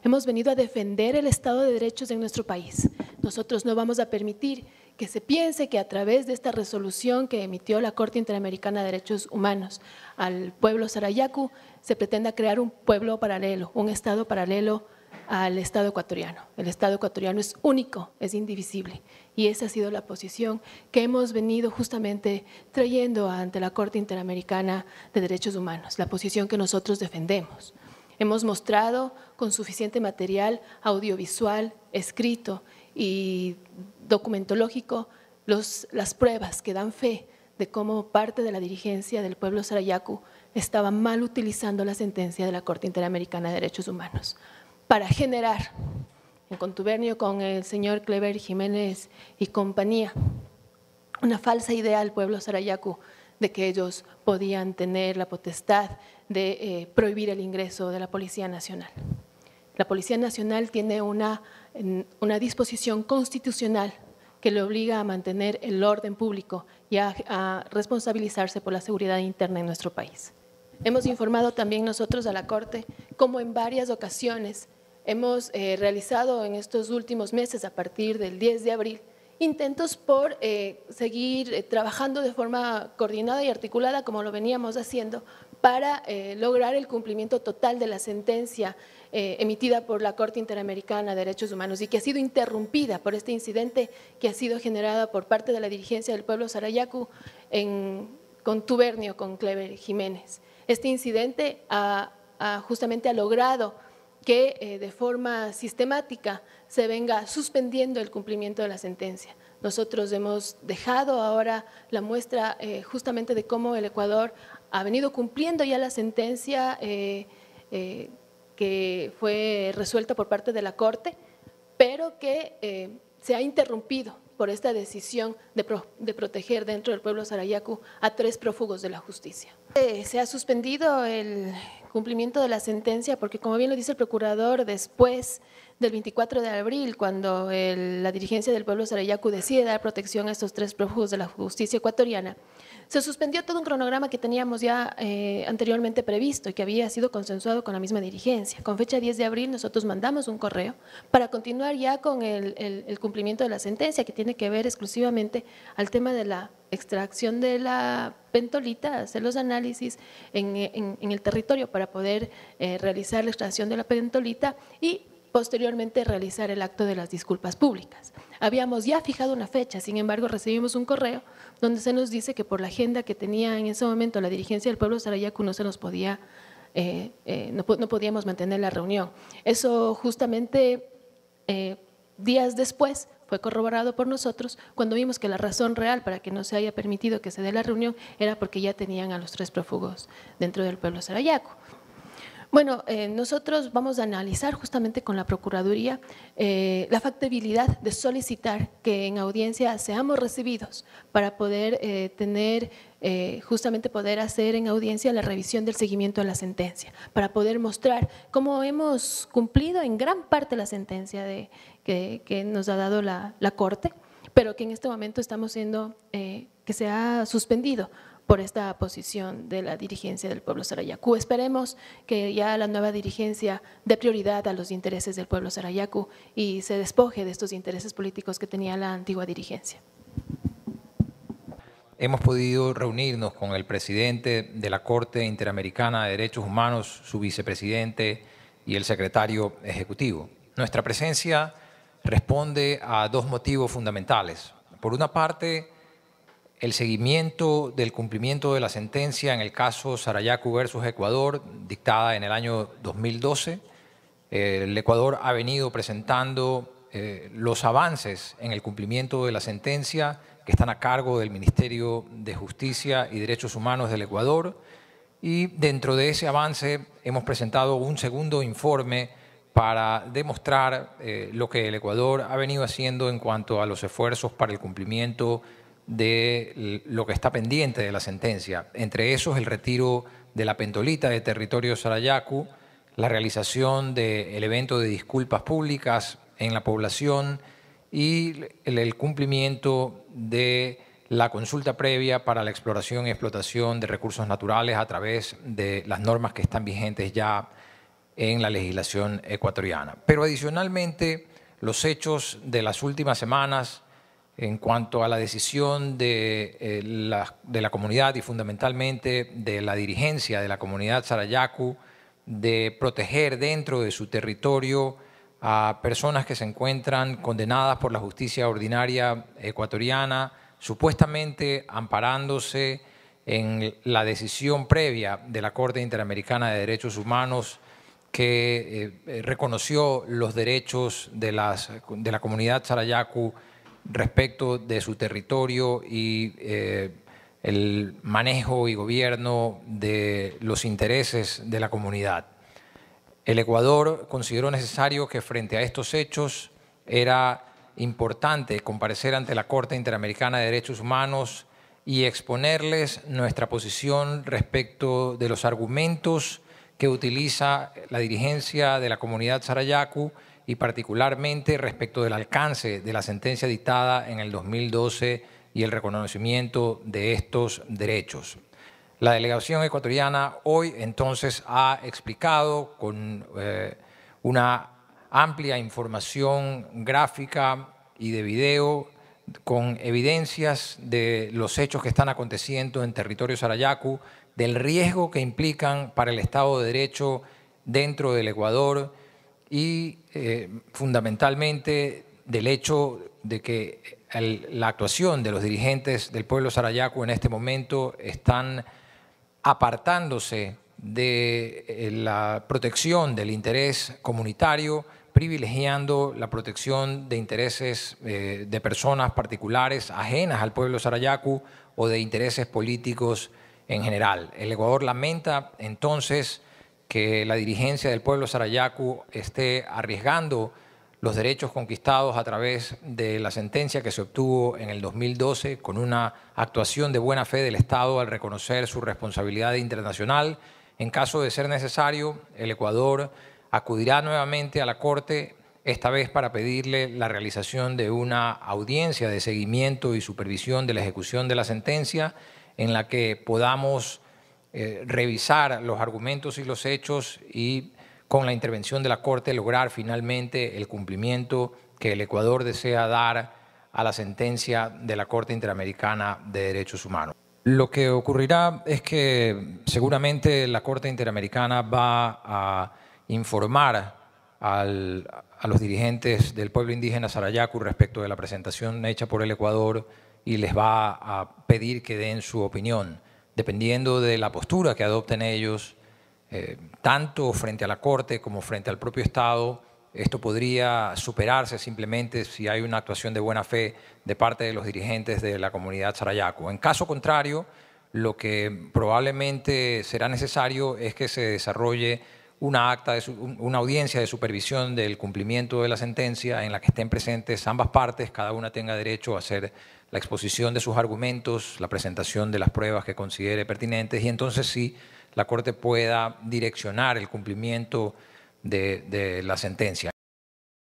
hemos venido a defender el Estado de Derechos en nuestro país. Nosotros no vamos a permitir que se piense que a través de esta resolución que emitió la Corte Interamericana de Derechos Humanos al pueblo Sarayaku se pretenda crear un pueblo paralelo, un Estado paralelo al Estado ecuatoriano. El Estado ecuatoriano es único, es indivisible, y esa ha sido la posición que hemos venido justamente trayendo ante la Corte Interamericana de Derechos Humanos, la posición que nosotros defendemos. Hemos mostrado con suficiente material audiovisual, escrito y documentológico las pruebas que dan fe de cómo parte de la dirigencia del pueblo Sarayaku estaba mal utilizando la sentencia de la Corte Interamericana de Derechos Humanos para generar, en contubernio con el señor Clever Jiménez y compañía, una falsa idea al pueblo Sarayaku de que ellos podían tener la potestad de prohibir el ingreso de la Policía Nacional. La Policía Nacional tiene una disposición constitucional que le obliga a mantener el orden público y a responsabilizarse por la seguridad interna en nuestro país. Hemos informado también nosotros a la Corte cómo en varias ocasiones hemos realizado en estos últimos meses, a partir del 10 de abril, intentos por seguir trabajando de forma coordinada y articulada, como lo veníamos haciendo, para lograr el cumplimiento total de la sentencia emitida por la Corte Interamericana de Derechos Humanos y que ha sido interrumpida por este incidente que ha sido generado por parte de la dirigencia del pueblo Sarayaku en contubernio con Clever Jiménez. Este incidente justamente ha logrado que de forma sistemática se venga suspendiendo el cumplimiento de la sentencia. Nosotros hemos dejado ahora la muestra justamente de cómo el Ecuador ha venido cumpliendo ya la sentencia que fue resuelta por parte de la Corte, pero que se ha interrumpido por esta decisión de proteger dentro del pueblo Sarayaku a 3 prófugos de la justicia. Se ha suspendido el cumplimiento de la sentencia porque, como bien lo dice el procurador, después del 24 de abril, cuando la dirigencia del pueblo Sarayaku decide dar protección a estos 3 prófugos de la justicia ecuatoriana, se suspendió todo un cronograma que teníamos ya anteriormente previsto y que había sido consensuado con la misma dirigencia. Con fecha 10 de abril nosotros mandamos un correo para continuar ya con el cumplimiento de la sentencia, que tiene que ver exclusivamente al tema de la extracción de la pentolita, hacer los análisis en el territorio para poder realizar la extracción de la pentolita y posteriormente realizar el acto de las disculpas públicas. Habíamos ya fijado una fecha, sin embargo recibimos un correo donde se nos dice que por la agenda que tenía en ese momento la dirigencia del pueblo Sarayaku no se nos podía, no podíamos mantener la reunión. Eso justamente días después fue corroborado por nosotros cuando vimos que la razón real para que no se haya permitido que se dé la reunión era porque ya tenían a los 3 prófugos dentro del pueblo Sarayaku. Bueno, nosotros vamos a analizar justamente con la Procuraduría la factibilidad de solicitar que en audiencia seamos recibidos para poder justamente poder hacer en audiencia la revisión del seguimiento de la sentencia, para poder mostrar cómo hemos cumplido en gran parte la sentencia que nos ha dado la Corte, pero que en este momento estamos siendo, que se ha suspendido por esta posición de la dirigencia del pueblo Sarayaku. Esperemos que ya la nueva dirigencia dé prioridad a los intereses del pueblo Sarayaku y se despoje de estos intereses políticos que tenía la antigua dirigencia. Hemos podido reunirnos con el presidente de la Corte Interamericana de Derechos Humanos, su vicepresidente y el secretario ejecutivo. Nuestra presencia responde a 2 motivos fundamentales. Por una parte, el seguimiento del cumplimiento de la sentencia en el caso Sarayaku versus Ecuador, dictada en el año 2012. El Ecuador ha venido presentando los avances en el cumplimiento de la sentencia que están a cargo del Ministerio de Justicia y Derechos Humanos del Ecuador, y dentro de ese avance hemos presentado un segundo informe para demostrar lo que el Ecuador ha venido haciendo en cuanto a los esfuerzos para el cumplimiento de lo que está pendiente de la sentencia, entre esos el retiro de la pentolita de territorio Sarayaku, la realización del evento de disculpas públicas en la población y el cumplimiento de la consulta previa para la exploración y explotación de recursos naturales a través de las normas que están vigentes ya en la legislación ecuatoriana. Pero adicionalmente, los hechos de las últimas semanas en cuanto a la decisión de la comunidad y fundamentalmente de la dirigencia de la comunidad Sarayaku de proteger dentro de su territorio a personas que se encuentran condenadas por la justicia ordinaria ecuatoriana, supuestamente amparándose en la decisión previa de la Corte Interamericana de Derechos Humanos que reconoció los derechos de la comunidad Sarayaku respecto de su territorio y el manejo y gobierno de los intereses de la comunidad. El Ecuador consideró necesario que frente a estos hechos era importante comparecer ante la Corte Interamericana de Derechos Humanos y exponerles nuestra posición respecto de los argumentos que utiliza la dirigencia de la comunidad Sarayaku y particularmente respecto del alcance de la sentencia dictada en el 2012 y el reconocimiento de estos derechos. La delegación ecuatoriana hoy entonces ha explicado con una amplia información gráfica y de video con evidencias de los hechos que están aconteciendo en territorio Sarayaku, del riesgo que implican para el Estado de Derecho dentro del Ecuador y fundamentalmente del hecho de que la actuación de los dirigentes del pueblo Sarayaku en este momento están apartándose de la protección del interés comunitario, privilegiando la protección de intereses de personas particulares ajenas al pueblo Sarayaku o de intereses políticos en general. El Ecuador lamenta entonces que la dirigencia del pueblo Sarayaku esté arriesgando los derechos conquistados a través de la sentencia que se obtuvo en el 2012 con una actuación de buena fe del Estado al reconocer su responsabilidad internacional. En caso de ser necesario, el Ecuador acudirá nuevamente a la Corte, esta vez para pedirle la realización de una audiencia de seguimiento y supervisión de la ejecución de la sentencia en la que podamos revisar los argumentos y los hechos y con la intervención de la Corte lograr finalmente el cumplimiento que el Ecuador desea dar a la sentencia de la Corte Interamericana de Derechos Humanos. Lo que ocurrirá es que seguramente la Corte Interamericana va a informar a los dirigentes del pueblo indígena Sarayaku respecto de la presentación hecha por el Ecuador y les va a pedir que den su opinión, dependiendo de la postura que adopten ellos, tanto frente a la Corte como frente al propio Estado. Esto podría superarse simplemente si hay una actuación de buena fe de parte de los dirigentes de la comunidad Sarayaku. En caso contrario, lo que probablemente será necesario es que se desarrolle una audiencia de supervisión del cumplimiento de la sentencia en la que estén presentes ambas partes, cada una tenga derecho a hacer la exposición de sus argumentos, la presentación de las pruebas que considere pertinentes y entonces sí la Corte pueda direccionar el cumplimiento de la sentencia.